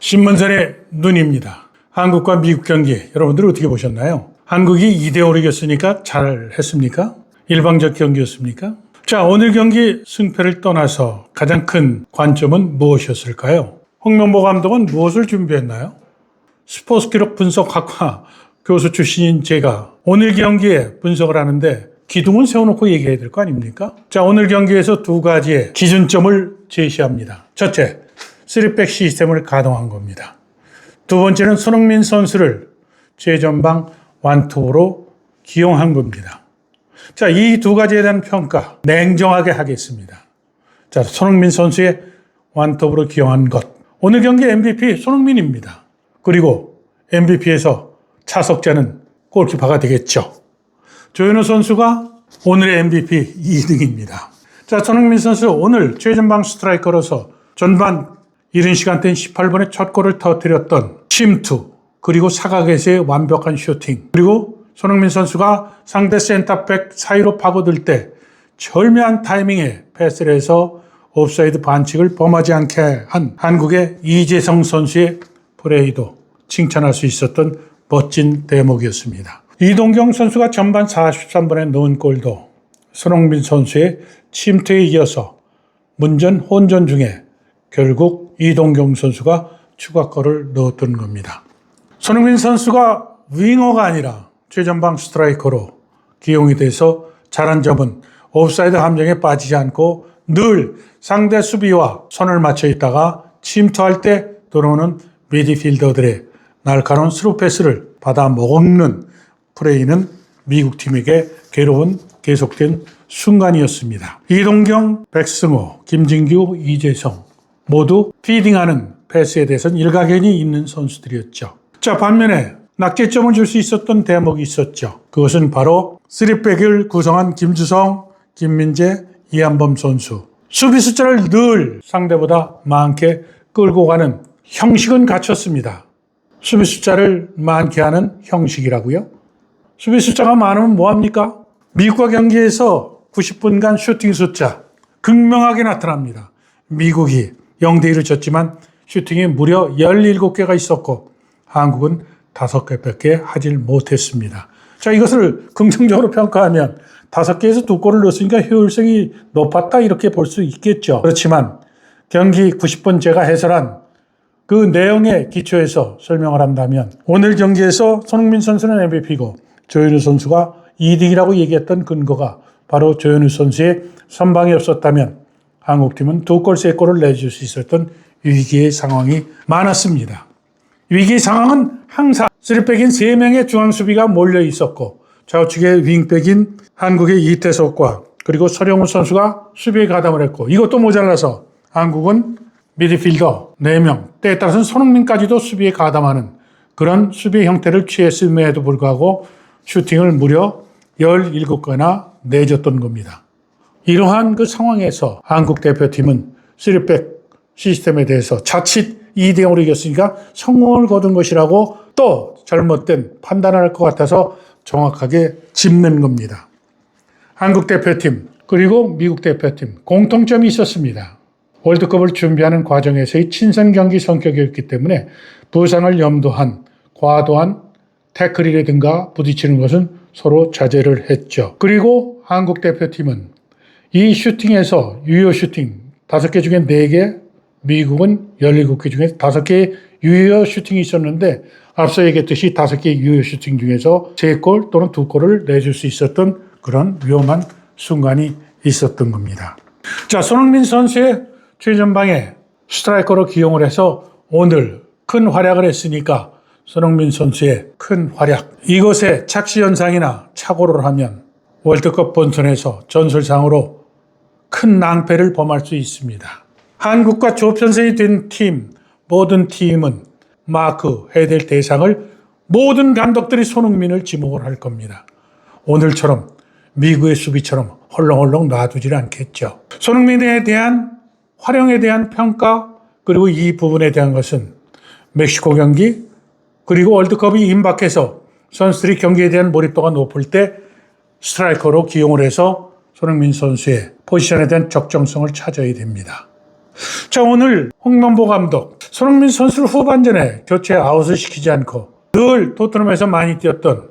신문선의 눈입니다. 한국과 미국 경기 여러분들 어떻게 보셨나요? 한국이 2대5로 이겼으니까 잘했습니까? 일방적 경기였습니까? 자, 오늘 경기 승패를 떠나서 가장 큰 관점은 무엇이었을까요? 홍명보 감독은 무엇을 준비했나요? 스포츠 기록 분석학과 교수 출신인 제가 오늘 경기에 분석을 하는데 기둥은 세워놓고 얘기해야 될 거 아닙니까? 자, 오늘 경기에서 두 가지의 기준점을 제시합니다. 첫째, 3백 시스템을 가동한 겁니다. 두 번째는 손흥민 선수를 최전방 완투로 기용한 겁니다. 자, 이 두 가지에 대한 평가 냉정하게 하겠습니다. 자, 손흥민 선수의 완투로 기용한 것. 오늘 경기 MVP 손흥민입니다. 그리고 MVP에서 차석자는 골키퍼가 되겠죠. 조현우 선수가 오늘의 MVP 2등입니다. 자, 손흥민 선수 오늘 최전방 스트라이커로서 전반 이른 시간대인 18분에 첫 골을 터뜨렸던 침투, 그리고 사각에서의 완벽한 슈팅, 그리고 손흥민 선수가 상대 센터백 사이로 파고들 때 절묘한 타이밍에 패스를 해서 옵사이드 반칙을 범하지 않게 한 한국의 이재성 선수의 플레이도 칭찬할 수 있었던 멋진 대목이었습니다. 이동경 선수가 전반 43분에 넣은 골도 손흥민 선수의 침투에 이어서 문전 혼전 중에 결국 이동경 선수가 추가골을 넣었던 겁니다. 손흥민 선수가 윙어가 아니라 최전방 스트라이커로 기용이 돼서 잘한 점은 옵사이드 함정에 빠지지 않고 늘 상대 수비와 손을 맞춰 있다가 침투할 때 들어오는 미드필더들의 날카로운 스루 패스를 받아 먹는 플레이는 미국 팀에게 괴로운 계속된 순간이었습니다. 이동경, 백승호, 김진규, 이재성 모두 피딩하는 패스에 대해서는 일가견이 있는 선수들이었죠. 자, 반면에 낙제점을 줄 수 있었던 대목이 있었죠. 그것은 바로 3백을 구성한 김주성, 김민재, 이한범 선수. 수비 숫자를 늘 상대보다 많게 끌고 가는 형식은 갖췄습니다. 수비 숫자를 많게 하는 형식이라고요? 수비 숫자가 많으면 뭐합니까? 미국과 경기에서 90분간 슈팅 숫자 극명하게 나타납니다. 미국이 0대1을 졌지만 슈팅이 무려 17개가 있었고 한국은 5개밖에 하질 못했습니다. 자, 이것을 긍정적으로 평가하면 5개에서 2골을 넣었으니까 효율성이 높았다 이렇게 볼 수 있겠죠. 그렇지만 경기 90분 제가 해설한 그 내용의 기초에서 설명을 한다면 오늘 경기에서 손흥민 선수는 MVP고 조현우 선수가 2등이라고 얘기했던 근거가 바로 조현우 선수의 선방이 없었다면 한국팀은 2골, 3골을 내줄 수 있었던 위기의 상황이 많았습니다. 위기의 상황은 항상 3백인 3명의 중앙수비가 몰려 있었고 좌우측의 윙백인 한국의 이태석과 그리고 서령우 선수가 수비에 가담을 했고 이것도 모자라서 한국은 미드필더 4명, 때에 따라서는 손흥민까지도 수비에 가담하는 그런 수비 형태를 취했음에도 불구하고 슈팅을 무려 17개나 내줬던 겁니다. 이러한 그 상황에서 한국 대표팀은 3백 시스템에 대해서 자칫 2대0으로 이겼으니까 성공을 거둔 것이라고 또 잘못된 판단을 할 것 같아서 정확하게 짚는 겁니다. 한국 대표팀 그리고 미국 대표팀 공통점이 있었습니다. 월드컵을 준비하는 과정에서의 친선 경기 성격이었기 때문에 부상을 염두한 과도한 태클이라든가 부딪히는 것은 서로 자제를 했죠. 그리고 한국 대표팀은 이 슈팅에서 유효 슈팅 5개 중에 4개, 미국은 17개 중에 5개의 유효 슈팅이 있었는데 앞서 얘기했듯이 5개의 유효 슈팅 중에서 3골 또는 2골을 내줄 수 있었던 그런 위험한 순간이 있었던 겁니다. 자, 손흥민 선수의 최전방에 스트라이커로 기용을 해서 오늘 큰 활약을 했으니까 손흥민 선수의 큰 활약, 이것에 착시 현상이나 착오를 하면 월드컵 본선에서 전술상으로 큰 낭패를 범할 수 있습니다. 한국과 조편성이 된 팀, 모든 팀은 마크해야 될 대상을 모든 감독들이 손흥민을 지목을 할 겁니다. 오늘처럼 미국의 수비처럼 헐렁헐렁 놔두질 않겠죠. 손흥민에 대한 활용에 대한 평가 그리고 이 부분에 대한 것은 멕시코 경기 그리고 월드컵이 임박해서 선수들이 경기에 대한 몰입도가 높을 때 스트라이커로 기용을 해서 손흥민 선수의 포지션에 대한 적정성을 찾아야 됩니다. 자, 오늘 홍명보 감독 손흥민 선수를 후반전에 교체 아웃을 시키지 않고 늘 토트넘에서 많이 뛰었던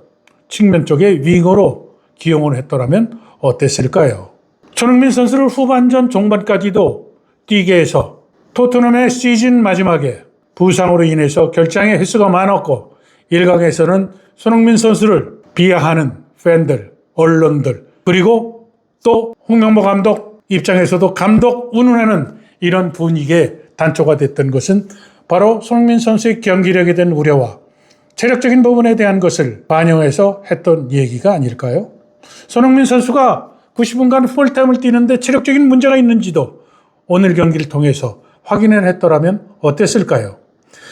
측면 쪽에 윙어로 기용을 했더라면 어땠을까요? 손흥민 선수를 후반전 종반까지도 뛰게 해서 토트넘의 시즌 마지막에 부상으로 인해서 결장의 횟수가 많았고 일각에서는 손흥민 선수를 비하하는 팬들, 언론들 그리고 또 홍명보 감독 입장에서도 감독 운운하는 이런 분위기에 단초가 됐던 것은 바로 손흥민 선수의 경기력에 대한 우려와 체력적인 부분에 대한 것을 반영해서 했던 얘기가 아닐까요? 손흥민 선수가 90분간 풀타임을 뛰는데 체력적인 문제가 있는지도 오늘 경기를 통해서 확인을 했더라면 어땠을까요?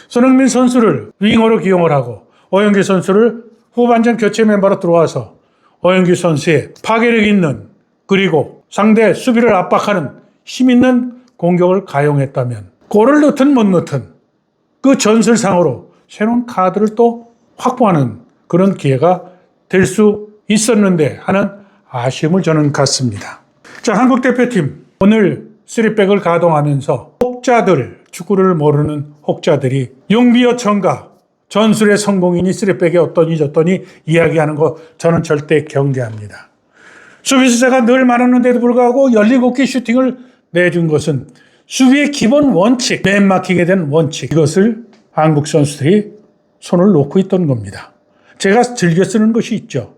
손흥민 선수를 윙어로 기용을 하고 오영규 선수를 후반전 교체 멤버로 들어와서 오영규 선수의 파괴력 있는 그리고 상대 수비를 압박하는 힘 있는 공격을 가용했다면 골을 넣든 못 넣든 그 전술상으로 새로운 카드를 또 확보하는 그런 기회가 될 수 있었는데 하는 아쉬움을 저는 갖습니다. 자, 한국 대표팀 오늘 3백을 가동하면서 혹자들, 축구를 모르는 혹자들이 용비어천가 전술의 성공이니 3백이 어떠니 저떠니 이야기하는 거 저는 절대 경계합니다. 수비수세가 늘 많았는데도 불구하고 17개 슈팅을 내준 것은 수비의 기본 원칙, 맨마킹에 대한 원칙 이것을 한국 선수들이 손을 놓고 있던 겁니다. 제가 즐겨 쓰는 것이 있죠.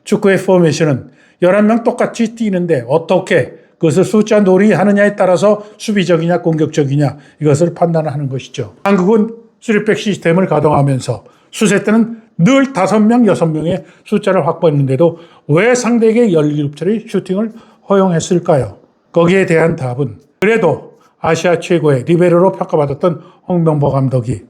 축구의 포메이션은 11명 똑같이 뛰는데 어떻게 그것을 숫자 놀이 하느냐에 따라서 수비적이냐 공격적이냐 이것을 판단하는 것이죠. 한국은 3백 시스템을 가동하면서 수세 때는 늘 5명, 6명의 숫자를 확보했는데도 왜 상대에게 17차례 슈팅을 허용했을까요? 거기에 대한 답은 그래도 아시아 최고의 리베로로 평가받았던 홍명보 감독이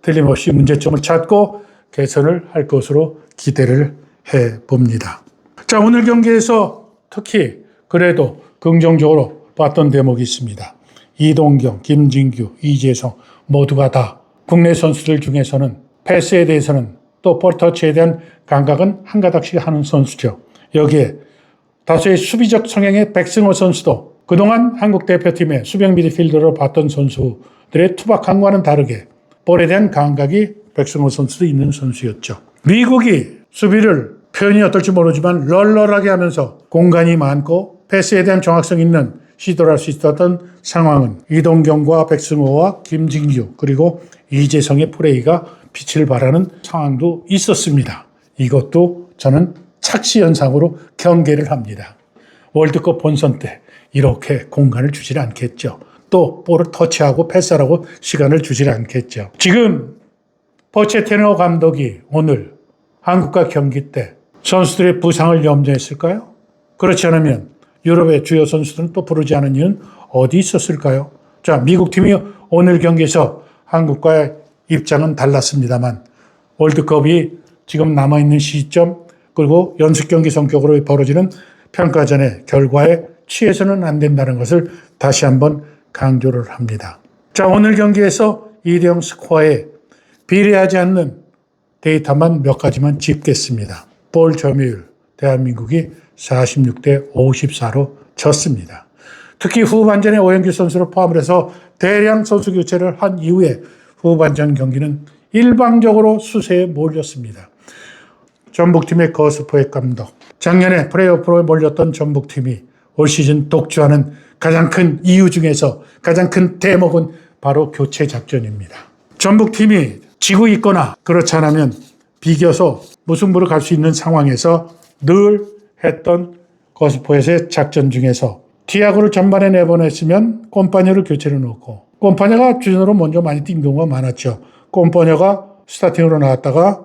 틀림없이 문제점을 찾고 개선을 할 것으로 기대를 해봅니다. 자, 오늘 경기에서 특히 그래도 긍정적으로 봤던 대목이 있습니다. 이동경, 김진규, 이재성 모두가 다 국내 선수들 중에서는 패스에 대해서는 또 볼터치에 대한 감각은 한 가닥씩 하는 선수죠. 여기에 다수의 수비적 성향의 백승호 선수도 그동안 한국 대표팀의 수비형 미드필더로 봤던 선수들의 투박함과는 다르게 볼에 대한 감각이 백승호 선수도 있는 선수였죠. 미국이 수비를 표현이 어떨지 모르지만 널널하게 하면서 공간이 많고 패스에 대한 정확성 있는 시도를 할 수 있었던 상황은 이동경과 백승호와 김진규 그리고 이재성의 플레이가 빛을 발하는 상황도 있었습니다. 이것도 저는 착시현상으로 경계를 합니다. 월드컵 본선 때 이렇게 공간을 주질 않겠죠. 또 볼을 터치하고 패스하라고 시간을 주질 않겠죠. 지금 포체티노 감독이 오늘 한국과 경기 때 선수들의 부상을 염려했을까요? 그렇지 않으면 유럽의 주요 선수들은 또 부르지 않은 이유는 어디 있었을까요? 자, 미국 팀이 오늘 경기에서 한국과의 입장은 달랐습니다만 월드컵이 지금 남아있는 시점 그리고 연습 경기 성격으로 벌어지는 평가전의 결과에 취해서는 안 된다는 것을 다시 한번 강조를 합니다. 자, 오늘 경기에서 2대0 스코어에 비례하지 않는 데이터만 몇 가지만 짚겠습니다. 볼 점유율 대한민국이 46대 54로 졌습니다. 특히 후반전에 오영규 선수를 포함을 해서 대량 선수 교체를 한 이후에 후반전 경기는 일방적으로 수세에 몰렸습니다. 전북팀의 거스포의 감독, 작년에 플레이오프로 몰렸던 전북팀이 올 시즌 독주하는 가장 큰 이유 중에서 가장 큰 대목은 바로 교체 작전입니다. 전북팀이 지고 있거나 그렇지 않으면 비겨서 무승부로 갈 수 있는 상황에서 늘 했던 거스포에서의 작전 중에서 티아고를 전반에 내보냈으면 꼼파녀를 교체를 넣고 꼼파녀가 주전으로 먼저 많이 뛴 경우가 많았죠. 꼼파녀가 스타팅으로 나왔다가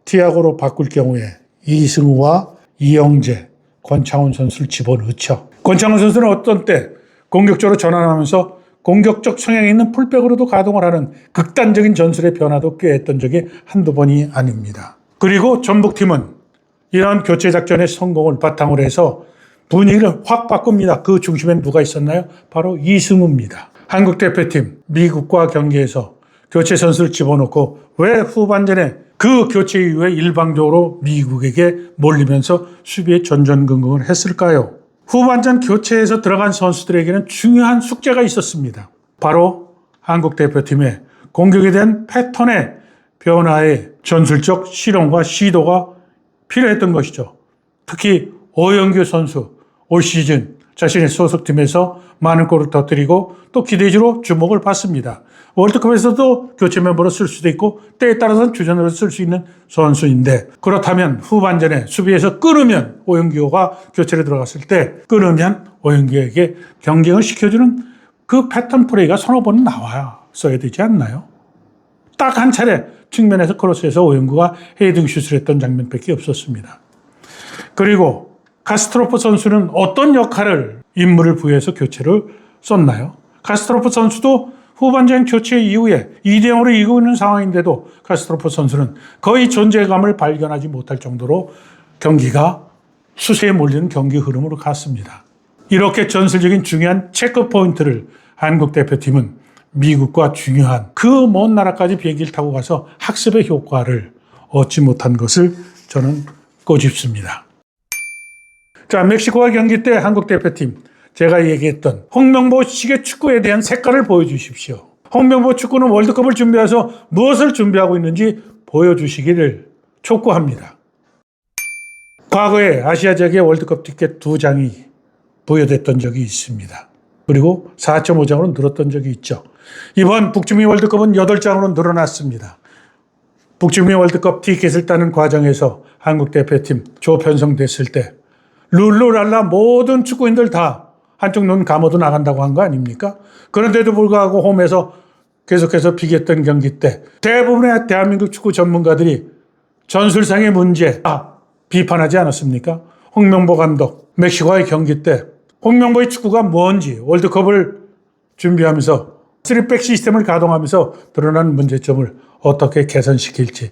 티아고로 바꿀 경우에 이승우와 이영재, 권창훈 선수를 집어넣죠. 권창훈 선수는 어떤 때 공격적으로 전환하면서 공격적 성향이 있는 풀백으로도 가동을 하는 극단적인 전술의 변화도 꾀했던 적이 한두 번이 아닙니다. 그리고 전북팀은 이러한 교체 작전의 성공을 바탕으로 해서 분위기를 확 바꿉니다. 그 중심엔 누가 있었나요? 바로 이승우입니다. 한국 대표팀 미국과 경기에서 교체 선수를 집어넣고 왜 후반전에 그 교체 이후에 일방적으로 미국에게 몰리면서 수비에 전전긍긍을 했을까요? 후반전 교체에서 들어간 선수들에게는 중요한 숙제가 있었습니다. 바로 한국 대표팀의 공격에 대한 패턴의 변화에 전술적 실험과 시도가 필요했던 것이죠. 특히 오영규 선수 올 시즌 자신의 소속팀에서 많은 골을 터뜨리고 또 기대주로 주목을 받습니다. 월드컵에서도 교체 멤버로 쓸 수도 있고 때에 따라서는 주전으로 쓸 수 있는 선수인데, 그렇다면 후반전에 수비에서 끊으면 오영규가 교체로 들어갔을 때 끊으면 오영규에게 경쟁을 시켜주는 그 패턴 플레이가 서너 번은 나와야 되지 않나요? 딱 한 차례 측면에서 크로스해서 오영규가 헤딩 슛을 했던 장면밖에 없었습니다. 그리고 카스트로프 선수는 어떤 역할을 임무를 부여해서 교체를 썼나요? 카스트로프 선수도 후반전 교체 이후에 2대0으로 이기고 있는 상황인데도 카스트로프 선수는 거의 존재감을 발견하지 못할 정도로 경기가 수세에 몰리는 경기 흐름으로 갔습니다. 이렇게 전술적인 중요한 체크 포인트를 한국 대표팀은 미국과 중요한 그 먼 나라까지 비행기를 타고 가서 학습의 효과를 얻지 못한 것을 저는 꼬집습니다. 자, 멕시코와 경기 때 한국 대표팀, 제가 얘기했던 홍명보식의 축구에 대한 색깔을 보여주십시오. 홍명보 축구는 월드컵을 준비해서 무엇을 준비하고 있는지 보여주시기를 촉구합니다. 과거에 아시아 지역의 월드컵 티켓 2장이 부여됐던 적이 있습니다. 그리고 4.5장으로 늘었던 적이 있죠. 이번 북중미 월드컵은 8장으로 늘어났습니다. 북중미 월드컵 티켓을 따는 과정에서 한국 대표팀 조 편성됐을 때 룰루랄라 모든 축구인들 다 한쪽 눈 감아도 나간다고 한 거 아닙니까? 그런데도 불구하고 홈에서 계속해서 비겼던 경기 때 대부분의 대한민국 축구 전문가들이 전술상의 문제 비판하지 않았습니까? 홍명보 감독 멕시코와의 경기 때 홍명보의 축구가 뭔지 월드컵을 준비하면서 3백 시스템을 가동하면서 드러난 문제점을 어떻게 개선시킬지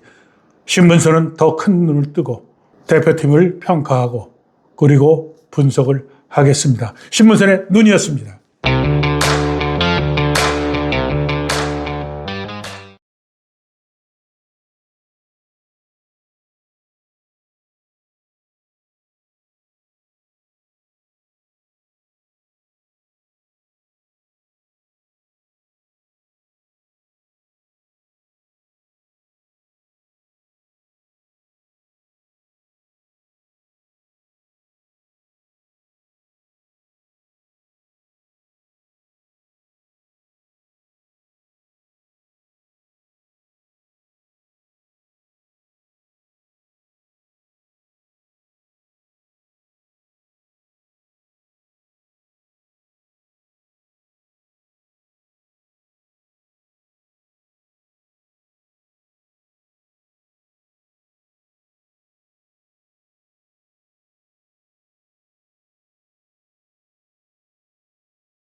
신문사는 더 큰 눈을 뜨고 대표팀을 평가하고 그리고 분석을 하겠습니다. 신문선의 눈이었습니다.